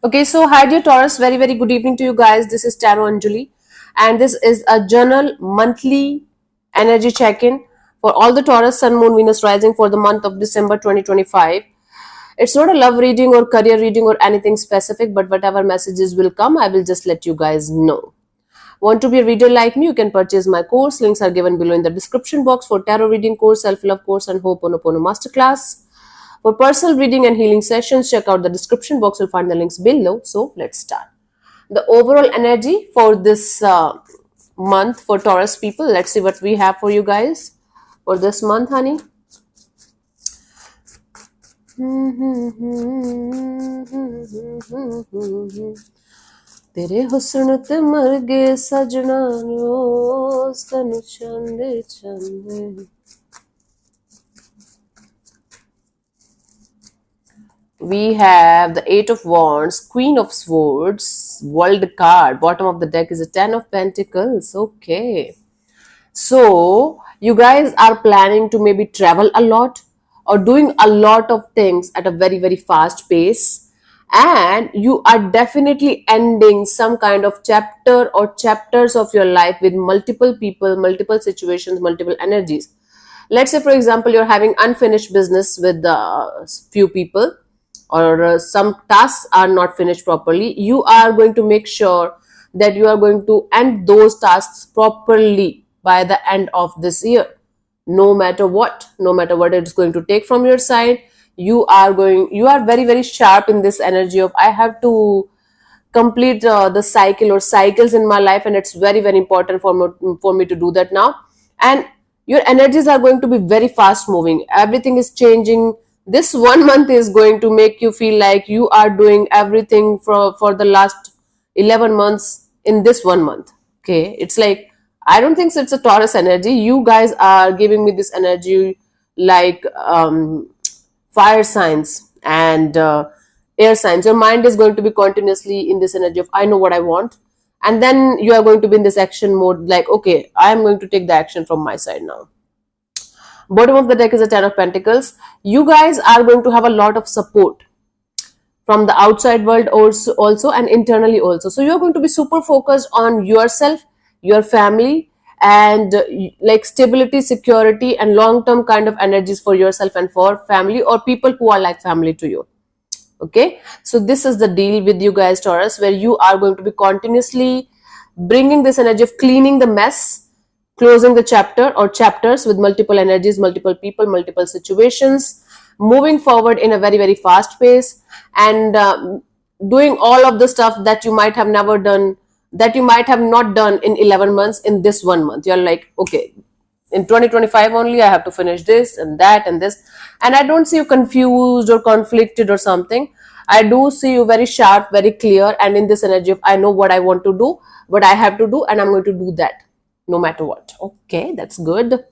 Okay, so hi dear Taurus, very good evening to you guys. This is Tarot Anjali, and this is a journal monthly energy check-in for all the Taurus Sun, Moon, Venus rising for the month of December 2025. It's not a love reading or career reading or anything specific, but whatever messages will come, I will just let you guys know. Want to be a reader like me? You can purchase my course. Links are given below in the description box for tarot reading course, self-love course, and Ho'oponopono masterclass. For personal reading and healing sessions, check out the description box. You'll find the links below. So let's start. The overall energy for this month for Taurus people. Let's see what we have for you guys for this month, honey. तेरे हुस्न ते मर गए सजना रोज तनु चंदे चंदे. We have the Eight of Wands, Queen of Swords, World card. Bottom of the deck is a Ten of Pentacles. Okay. So, you guys are planning to maybe travel a lot or doing a lot of things at a very fast pace. And you are definitely ending some kind of chapter or chapters of your life with multiple people, multiple situations, multiple energies. Let's say, for example, you're having unfinished business with few people, or some tasks are not finished properly. You are going to make sure that you are going to end those tasks properly by the end of this year. No matter what it's going to take from your side, you are very sharp in this energy of I have to complete the cycle or cycles in my life, and it's very important for me to do that now. And your energies are going to be very fast moving. Everything is changing. This 1 month is going to make you feel like you are doing everything for the last 11 months in this 1 month. Okay, it's like, I don't think so it's a Taurus energy. You guys are giving me this energy like fire signs and air signs. Your mind is going to be continuously in this energy of I know what I want, and then you are going to be in this action mode like, okay, I am going to take the action from my side now. Bottom of the deck is a Ten of Pentacles. You guys are going to have a lot of support from the outside world also and internally also. So you're going to be super focused on yourself, your family, and like stability, security, and long-term kind of energies for yourself and for family or people who are like family to you. Okay, so this is the deal with you guys, Taurus, where you are going to be continuously bringing this energy of cleaning the mess, closing the chapter or chapters with multiple energies, multiple people, multiple situations, moving forward in a very fast pace, and doing all of the stuff that you might have never done, that you might have not done in 11 months in this 1 month. You're like, okay, in 2025 only I have to finish this and that and this. And I don't see you confused or conflicted or something. I do see you very sharp, very clear, and in this energy of I know what I want to do, what I have to do, and I'm going to do that no matter what. Okay, that's good.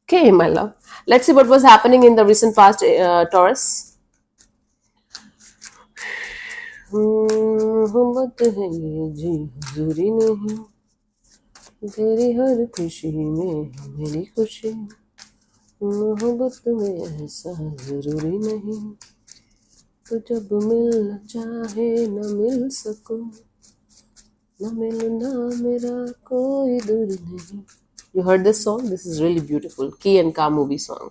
Okay, my love, let's see what was happening in the recent past, Taurus. तेरी हर खुशी में मेरी खुशी, मोहब्बत में ऐसा जरूरी नहीं, तो जब मिलना चाहे न मिल सको, न मिलना मेरा कोई दूर नहीं. You heard this song? This is really beautiful. Key and Ka movie song.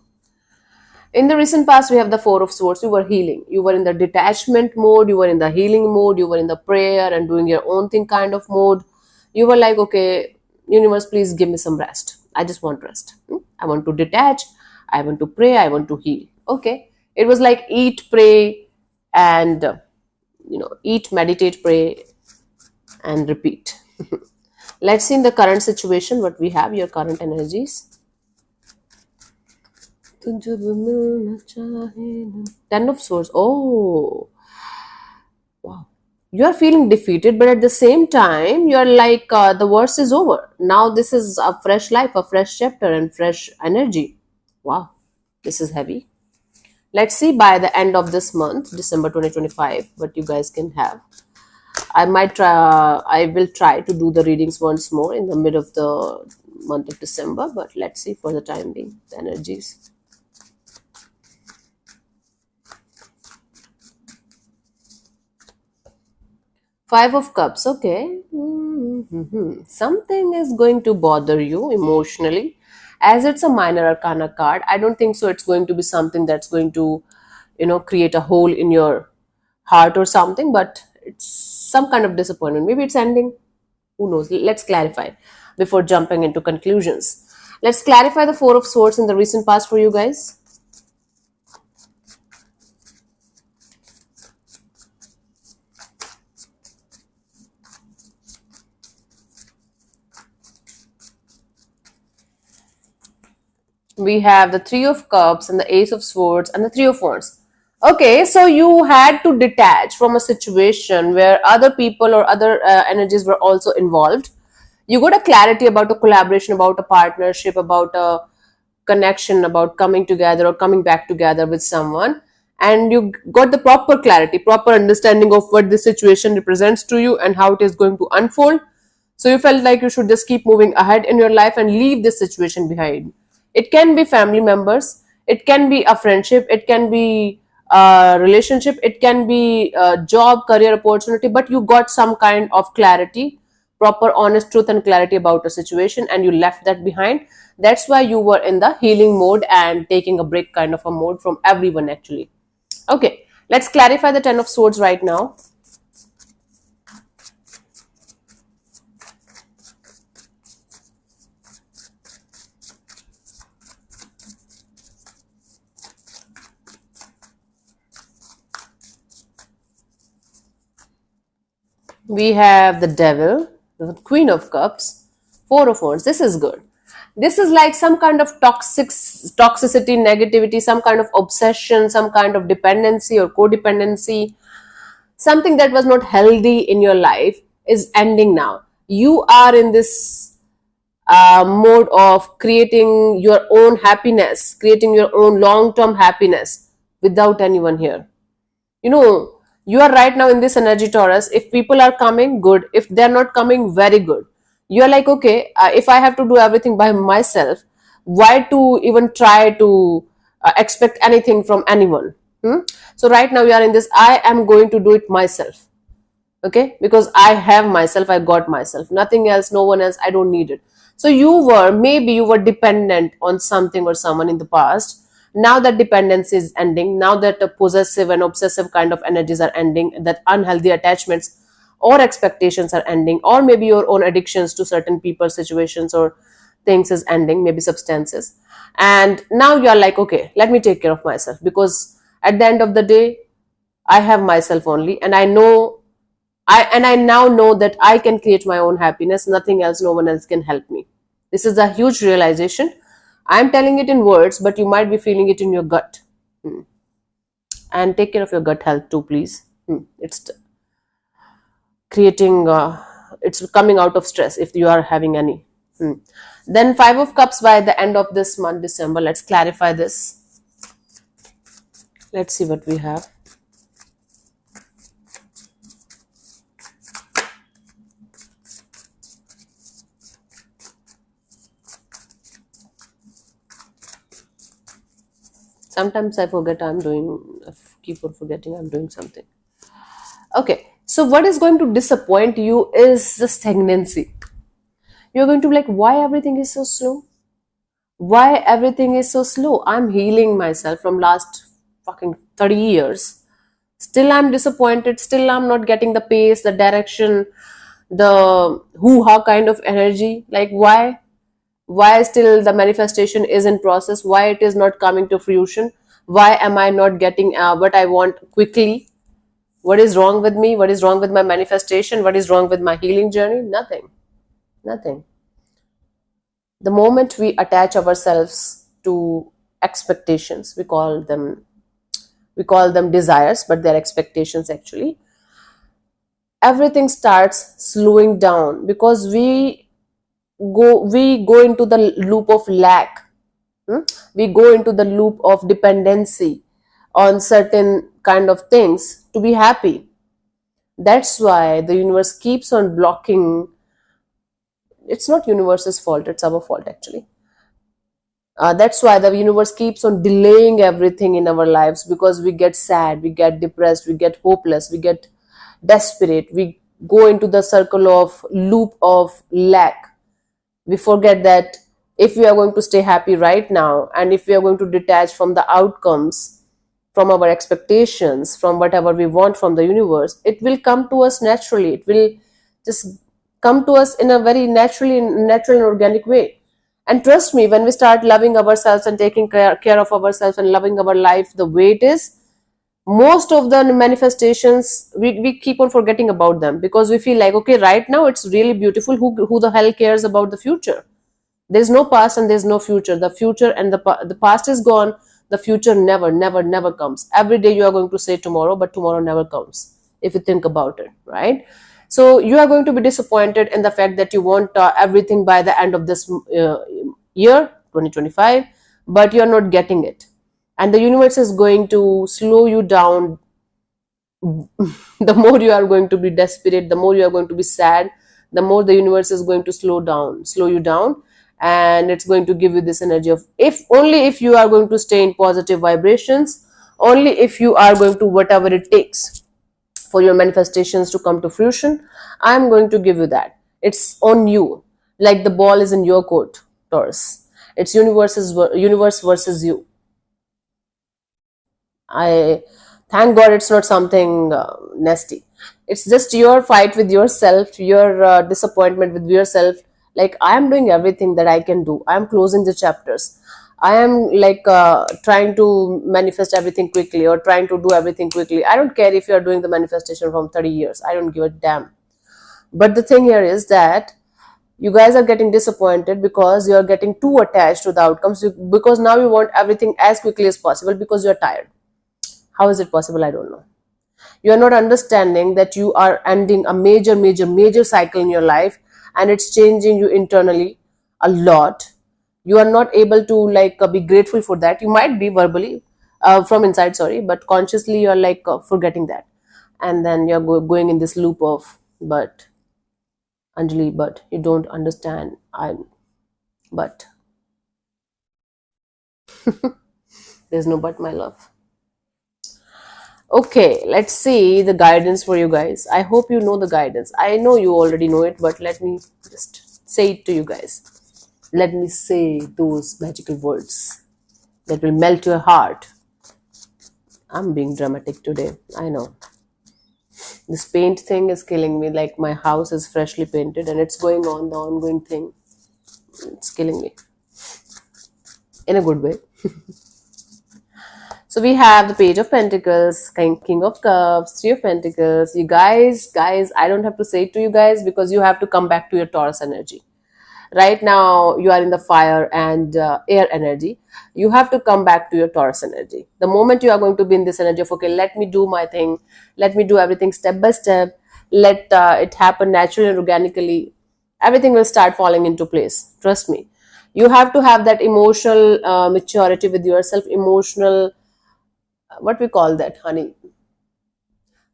In the recent past, we have the Four of Swords. You were healing. You were in the detachment mode. You were in the healing mode. You were in the prayer and doing your own thing kind of mode. You were like, okay, universe, please give me some rest. I just want rest. I want to detach. I want to pray. I want to heal. Okay. It was like eat, pray, and, eat, meditate, pray, and repeat. Let's see in the current situation what we have, your current energies. Ten of Swords. Oh, wow. You are feeling defeated, but at the same time, you are like, the worst is over. Now this is a fresh life, a fresh chapter, and fresh energy. Wow, this is heavy. Let's see by the end of this month, December 2025, what you guys can have. I will try to do the readings once more in the mid of the month of December, but let's see for the time being, the energies. Five of Cups, okay. Something is going to bother you emotionally. As it's a minor arcana card, I don't think so it's going to be something that's going to, create a hole in your heart or something, but it's some kind of disappointment. Maybe it's ending. Who knows? Let's clarify before jumping into conclusions. Let's clarify the Four of Swords in the recent past for you guys. We have the Three of Cups and the Ace of Swords and the Three of Wands. Okay, so you had to detach from a situation where other people or other energies were also involved. You got a clarity about a collaboration, about a partnership, about a connection, about coming together or coming back together with someone. And you got the proper clarity, proper understanding of what this situation represents to you and how it is going to unfold. So you felt like you should just keep moving ahead in your life and leave this situation behind. It can be family members, it can be a friendship, it can be a relationship, it can be a job, career opportunity, but you got some kind of clarity, proper honest truth and clarity about a situation, and you left that behind. That's why you were in the healing mode and taking a break kind of a mode from everyone actually. Okay, let's clarify the Ten of Swords right now. We have the Devil, the Queen of Cups, Four of Wands. This is good. This is like some kind of toxicity, negativity, some kind of obsession, some kind of dependency or codependency. Something that was not healthy in your life is ending now. You are in this mode of creating your own happiness, creating your own long-term happiness without anyone here. You are right now in this energy, Taurus. If people are coming, good. If they're not coming, very good. You're like, okay, if I have to do everything by myself, why to even try to expect anything from anyone? So right now you are in this, I am going to do it myself. Okay, because I have myself, I got myself, nothing else, no one else, I don't need it. So maybe you were dependent on something or someone in the past. Now that dependency is ending, now that the possessive and obsessive kind of energies are ending, that unhealthy attachments or expectations are ending, or maybe your own addictions to certain people, situations, or things is ending, maybe substances. And now you are like, okay, let me take care of myself, because at the end of the day, I have myself only, and I now know that I can create my own happiness. Nothing else, no one else can help me. This is a huge realization. I'm telling it in words, but you might be feeling it in your gut. And take care of your gut health too, please. It's creating, it's coming out of stress if you are having any. Then Five of Cups by the end of this month, December. Let's clarify this. Let's see what we have. Sometimes I forget I keep on forgetting I'm doing something. Okay, so what is going to disappoint you is the stagnancy. You're going to be like, why everything is so slow? Why everything is so slow? I'm healing myself from last fucking 30 years. Still I'm disappointed. Still I'm not getting the pace, the direction, the hoo-ha kind of energy. Like, why still the manifestation is in process, why it is not coming to fruition, why am I not getting what I want quickly, what is wrong with me, what is wrong with my manifestation, what is wrong with my healing journey? Nothing. The moment we attach ourselves to expectations, we call them desires, but they're expectations actually, everything starts slowing down, because we go into the loop of lack. We go into the loop of dependency on certain kind of things to be happy. That's why the universe keeps on blocking. It's not universe's fault, it's our fault actually. That's why the universe keeps on delaying everything in our lives, because we get sad, we get depressed, we get hopeless, we get desperate, we go into the circle of loop of lack. We forget that if we are going to stay happy right now, and if we are going to detach from the outcomes, from our expectations, from whatever we want from the universe, it will come to us naturally. It will just come to us in a very natural and organic way. And trust me, when we start loving ourselves and taking care of ourselves and loving our life the way it is, most of the manifestations, we keep on forgetting about them, because we feel like, okay, right now it's really beautiful. Who the hell cares about the future? There's no past and there's no future. The future and the past is gone. The future never comes. Every day you are going to say tomorrow, but tomorrow never comes, if you think about it, right? So you are going to be disappointed in the fact that you want everything by the end of this year 2025, but you are not getting it, and the universe is going to slow you down. The more you are going to be desperate, the more you are going to be sad, the more the universe is going to slow you down, and it's going to give you this energy of, if only if you are going to stay in positive vibrations, only if you are going to whatever it takes for your manifestations to come to fruition, I'm going to give you that. It's on you. Like the ball is in your court, Taurus. It's universe versus you. I thank God it's not something nasty. It's just your fight with yourself, your disappointment with yourself. Like, I am doing everything that I can do. I am closing the chapters. I am like trying to manifest everything quickly, or trying to do everything quickly. I don't care if you are doing the manifestation from 30 years. I don't give a damn. But the thing here is that you guys are getting disappointed because you are getting too attached to the outcomes, because now you want everything as quickly as possible because you are tired. How is it possible? I don't know. You are not understanding that you are ending a major cycle in your life, and it's changing you internally a lot. You are not able to like be grateful for that. You might be verbally from inside, sorry, but consciously you are like forgetting that, and then you're going in this loop of, but Anjali, but you don't understand. But there's no but, my love. Okay, let's see the guidance for you guys. I hope you know the guidance. I know you already know it, but let me just say it to you guys. Let me say those magical words that will melt your heart. I'm being dramatic today, I know. This paint thing is killing me. Like, my house is freshly painted and it's going on, the ongoing thing. It's killing me. In a good way. So we have the Page of Pentacles, King of Cups, Three of Pentacles. You guys, I don't have to say it to you guys, because you have to come back to your Taurus energy. Right now, you are in the fire and air energy. You have to come back to your Taurus energy. The moment you are going to be in this energy of, okay, let me do my thing, let me do everything step by step, let it happen naturally and organically, everything will start falling into place. Trust me. You have to have that emotional maturity with yourself, emotional, what we call that, honey.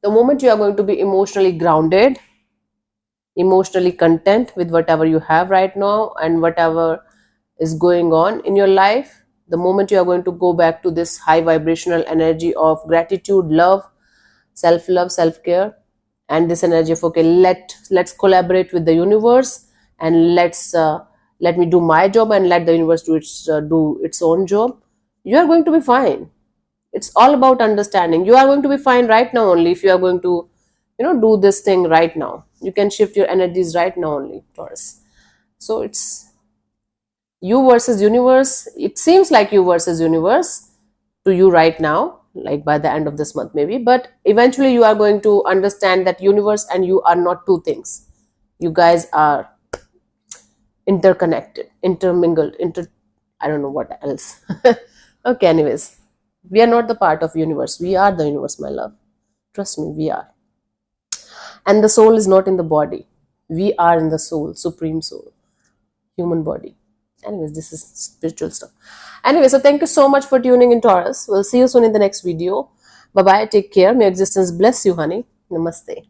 The moment you are going to be emotionally grounded, emotionally content with whatever you have right now and whatever is going on in your life, the moment you are going to go back to this high vibrational energy of gratitude, love, self-love, self-care, and this energy of, okay, let's collaborate with the universe, and let me do my job and let the universe do its own job, you are going to be fine. It's all about understanding. You are going to be fine right now only if you are going to, do this thing right now. You can shift your energies right now only, Taurus. So it's you versus universe. It seems like you versus universe to you right now, like by the end of this month maybe, but eventually you are going to understand that universe and you are not two things. You guys are interconnected, intermingled, I don't know what else. Okay, anyways, we are not the part of universe. We are the universe, my love. Trust me, we are. And the soul is not in the body. We are in the soul, supreme soul, human body. Anyways, this is spiritual stuff. Anyway, so thank you so much for tuning in, Taurus. We'll see you soon in the next video. Bye-bye. Take care. May existence bless you, honey. Namaste.